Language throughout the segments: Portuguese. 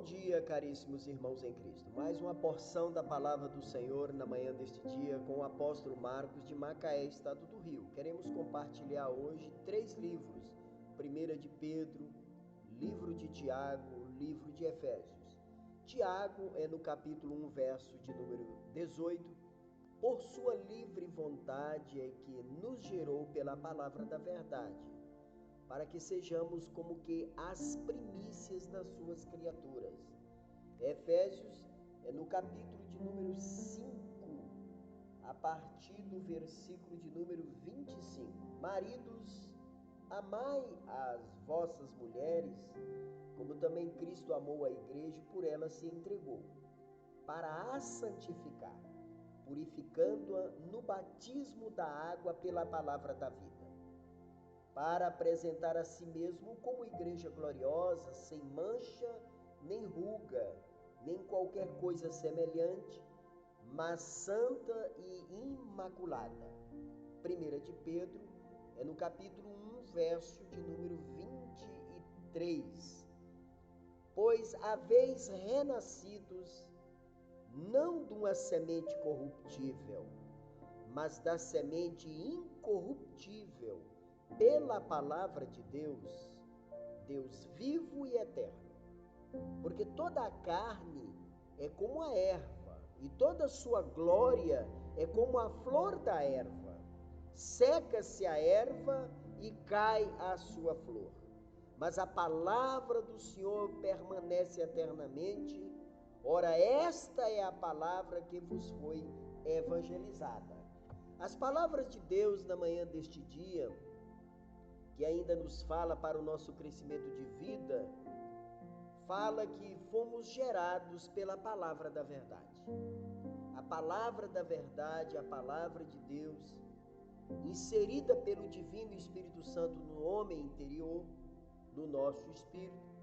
dia, caríssimos irmãos em Cristo. Mais uma porção da palavra do Senhor na manhã deste dia com o apóstolo Marcos de Macaé, estado do Rio. Queremos compartilhar hoje 3 livros: 1 de Pedro, livro de Tiago, livro de Efésios. Tiago é no capítulo 1, verso de número 18. Por sua livre vontade é que nos gerou pela palavra da verdade, para que sejamos como que as primícias das suas criaturas. Efésios é no capítulo de número 5, a partir do versículo de número 25. Maridos, amai as vossas mulheres, como também Cristo amou a igreja e por ela se entregou, para a santificar, purificando-a no batismo da água pela palavra da vida, para apresentar a si mesmo como igreja gloriosa, sem mancha, nem ruga, nem qualquer coisa semelhante, mas santa e imaculada. 1 de Pedro é no capítulo 1, verso de número 23. Pois haveis renascidos, não de uma semente corruptível, mas da semente incorruptível, pela palavra de Deus, Deus vivo e eterno. Porque toda a carne é como a erva, e toda a sua glória é como a flor da erva. Seca-se a erva e cai a sua flor. Mas a palavra do Senhor permanece eternamente. Ora, esta é a palavra que vos foi evangelizada. As palavras de Deus na manhã deste dia, que ainda nos fala para o nosso crescimento de vida, fala que fomos gerados pela palavra da verdade. A palavra da verdade, a palavra de Deus, inserida pelo Divino Espírito Santo no homem interior, no nosso espírito.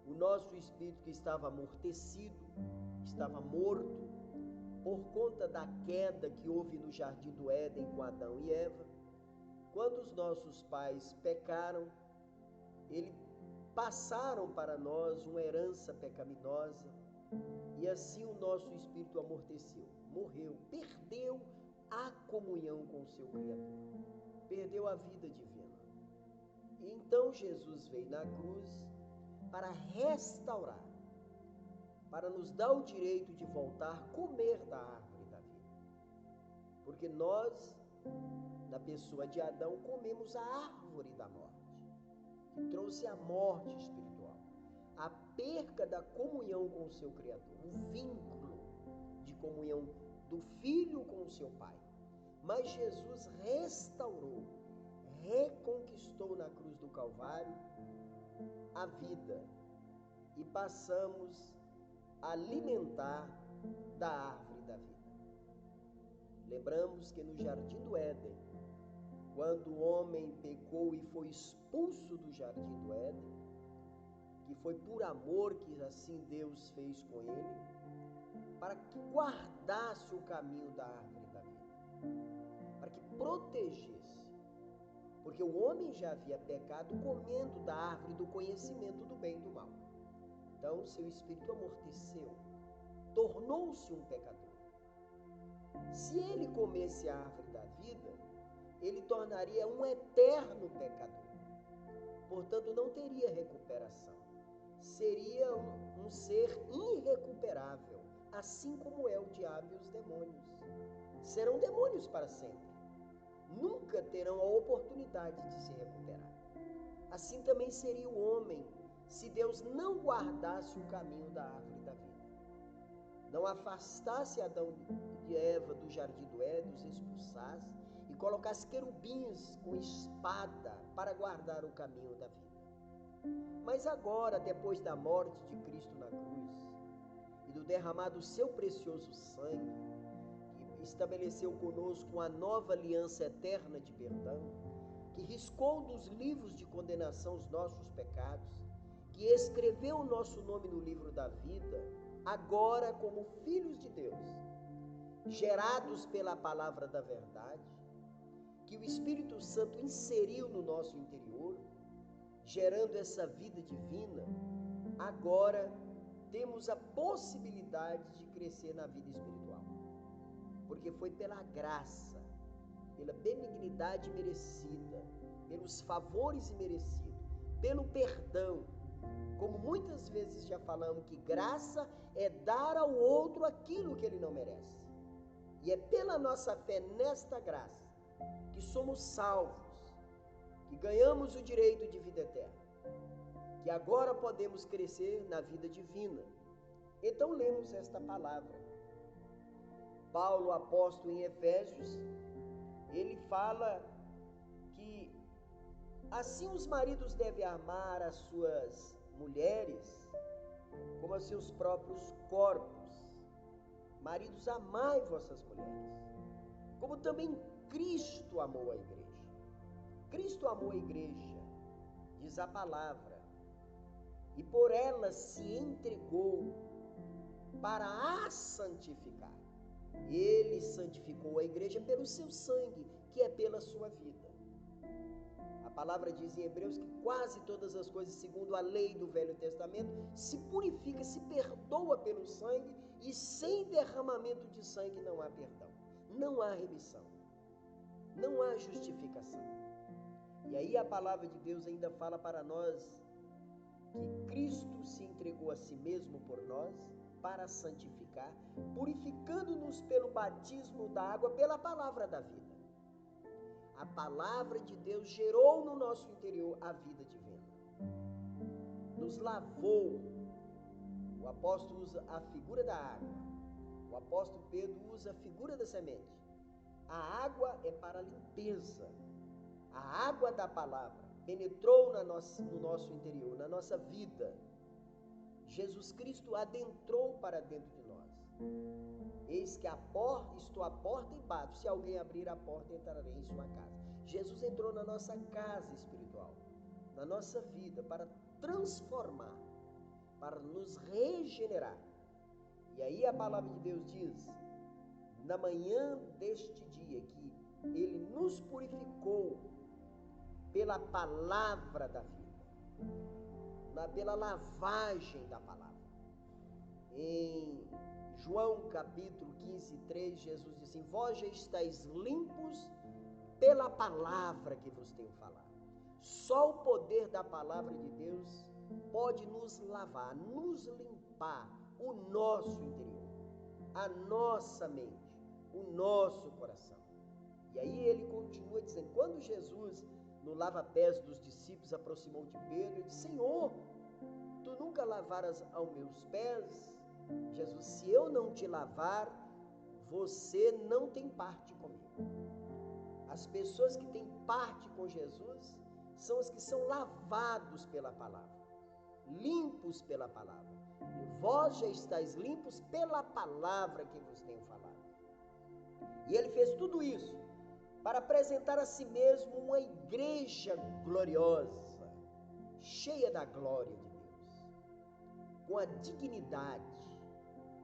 O nosso espírito que estava amortecido, estava morto, por conta da queda que houve no Jardim do Éden com Adão e Eva. Quando os nossos pais pecaram, eles passaram para nós uma herança pecaminosa, e assim o nosso espírito amorteceu, morreu, perdeu a comunhão com o seu Criador, perdeu a vida divina. E então Jesus veio na cruz para restaurar, para nos dar o direito de voltar a comer da árvore da vida. Porque nós, na pessoa de Adão, comemos a árvore da morte, que trouxe a morte espiritual, a perca da comunhão com o seu Criador, o vínculo de comunhão do Filho com o seu Pai. Mas Jesus restaurou, reconquistou na cruz do Calvário a vida, e passamos a alimentar da árvore da vida. Lembramos que no Jardim do Éden, quando o homem pecou e foi expulso do Jardim do Éden, que foi por amor que assim Deus fez com ele, para que guardasse o caminho da árvore da vida, para que protegesse, porque o homem já havia pecado comendo da árvore do conhecimento do bem e do mal. Então seu espírito amorteceu, tornou-se um pecador. Se ele comesse a árvore da vida, ele tornaria um eterno pecador. Portanto, não teria recuperação. Seria um ser irrecuperável, assim como é o diabo e os demônios. Serão demônios para sempre. Nunca terão a oportunidade de se recuperar. Assim também seria o homem, se Deus não guardasse o caminho da árvore da vida, não afastasse Adão e Eva do Jardim do Éden, os expulsasse e colocasse querubins com espada para guardar o caminho da vida. Mas agora, depois da morte de Cristo na cruz e do derramado do seu precioso sangue, que estabeleceu conosco uma nova aliança eterna de perdão, que riscou dos livros de condenação os nossos pecados, que escreveu o nosso nome no livro da vida, agora como filhos de Deus, gerados pela palavra da verdade, que o Espírito Santo inseriu no nosso interior, gerando essa vida divina, agora temos a possibilidade de crescer na vida espiritual. Porque foi pela graça, pela benignidade merecida, pelos favores merecidos, pelo perdão. Como muitas vezes já falamos que graça é dar ao outro aquilo que ele não merece. E é pela nossa fé nesta graça que somos salvos, que ganhamos o direito de vida eterna, que agora podemos crescer na vida divina. Então lemos esta palavra. Paulo, apóstolo em Efésios, ele fala que assim os maridos devem amar as suas mulheres como a seus próprios corpos. Maridos, amai vossas mulheres, como também Cristo amou a igreja. Cristo amou a igreja, diz a palavra, e por ela se entregou para a santificar. Ele santificou a igreja pelo seu sangue, que é pela sua vida. A palavra diz em Hebreus que quase todas as coisas, segundo a lei do Velho Testamento, se purifica, se perdoa pelo sangue, e sem derramamento de sangue não há perdão, não há remissão, não há justificação. E aí a palavra de Deus ainda fala para nós que Cristo se entregou a si mesmo por nós para santificar, purificando-nos pelo batismo da água, pela palavra da vida. A palavra de Deus gerou no nosso interior a vida divina, nos lavou. O apóstolo usa a figura da água, o apóstolo Pedro usa a figura da semente. A água é para a limpeza. A água da palavra penetrou no nosso interior, na nossa vida. Jesus Cristo adentrou para dentro de nós. Eis que estou à porta e bato. Se alguém abrir a porta, entrarei em sua casa. Jesus entrou na nossa casa espiritual, na nossa vida, para transformar, para nos regenerar. E aí a palavra de Deus diz, na manhã deste dia, que Ele nos purificou pela palavra da vida, pela lavagem da palavra. Em João capítulo 15, 3, Jesus disse assim: vós já estáis limpos pela palavra que vos tenho falado. Só o poder da palavra de Deus pode nos lavar, nos limpar o nosso interior, a nossa mente, o nosso coração. E aí ele continua dizendo, quando Jesus, no lava-pés dos discípulos, aproximou de Pedro, ele disse: Senhor, tu nunca lavaras aos meus pés? Jesus: se eu não te lavar, você não tem parte comigo. As pessoas que têm parte com Jesus são os que são lavados pela palavra, limpos pela palavra. E vós já estáis limpos pela palavra que vos tenho falado. E ele fez tudo isso para apresentar a si mesmo uma igreja gloriosa, cheia da glória de Deus, com a dignidade,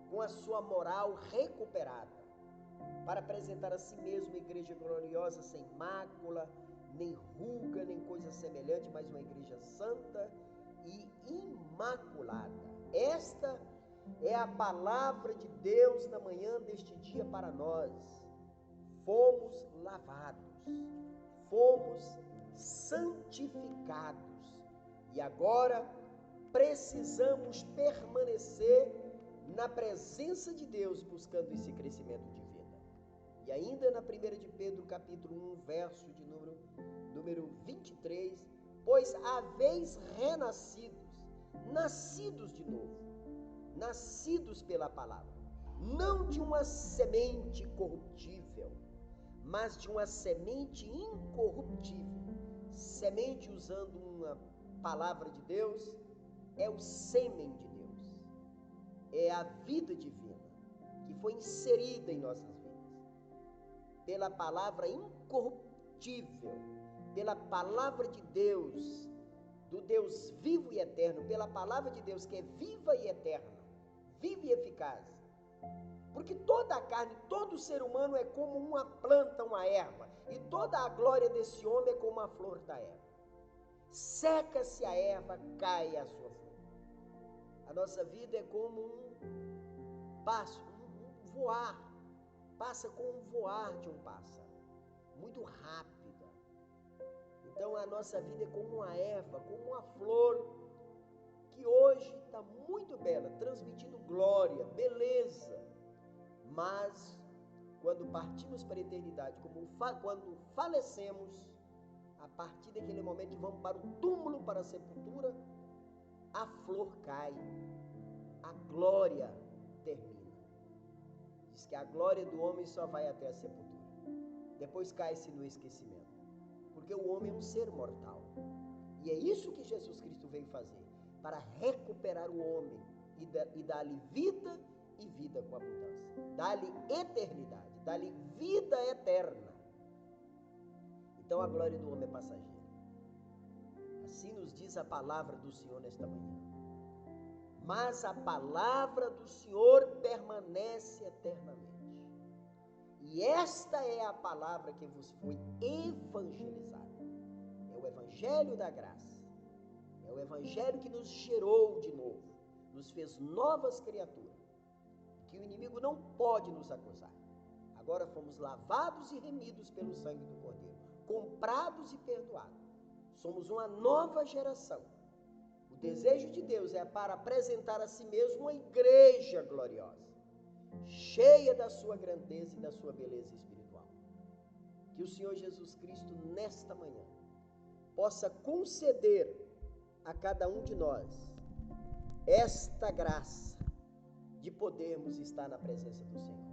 com a sua moral recuperada, para apresentar a si mesmo uma igreja gloriosa, sem mácula, nem ruga, nem coisa semelhante, mas uma igreja santa e imaculada. Esta é a palavra de Deus na manhã deste dia para nós. Fomos lavados, fomos santificados e agora precisamos permanecer na presença de Deus, buscando esse crescimento de vida. E ainda na 1 de Pedro capítulo 1, verso de número 23, pois haveis renascidos, nascidos de novo, nascidos pela palavra, não de uma semente corruptível, mas de uma semente incorruptível. Semente, usando uma palavra de Deus, é o sêmen de Deus, é a vida divina que foi inserida em nossas vidas pela palavra incorruptível, pela palavra de Deus, do Deus vivo e eterno, pela palavra de Deus que é viva e eterna, viva e eficaz. Porque toda a carne, todo ser humano é como uma planta, uma erva, e toda a glória desse homem é como a flor da erva. Seca-se a erva, cai a sua flor. A nossa vida é como um pássaro, um voar. Passa com o voar de um pássaro, muito rápida. Então a nossa vida é como uma erva, como uma flor, que hoje está muito bela, transmitindo glória, beleza. Mas quando partimos para a eternidade, quando falecemos, a partir daquele momento que vamos para o túmulo, para a sepultura, a flor cai, a glória termina. Diz que a glória do homem só vai até a sepultura. Depois cai-se no esquecimento. Porque o homem é um ser mortal. E é isso que Jesus Cristo veio fazer, para recuperar o homem e dar-lhe vida e vida com abundância. Dar-lhe eternidade, dar-lhe vida eterna. Então a glória do homem é passageira. Assim nos diz a palavra do Senhor nesta manhã. Mas a palavra do Senhor permanece eternamente. E esta é a palavra que vos foi evangelizada. É o evangelho da graça. É o evangelho que nos gerou de novo, nos fez novas criaturas, que o inimigo não pode nos acusar. Agora fomos lavados e remidos pelo sangue do Cordeiro, comprados e perdoados. Somos uma nova geração. O desejo de Deus é para apresentar a si mesmo uma igreja gloriosa, cheia da sua grandeza e da sua beleza espiritual. Que o Senhor Jesus Cristo, nesta manhã, possa conceder a cada um de nós esta graça de podermos estar na presença do Senhor.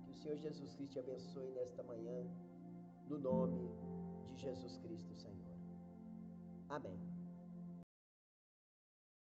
Que o Senhor Jesus Cristo te abençoe nesta manhã, no nome de Jesus Cristo, Senhor. Amém.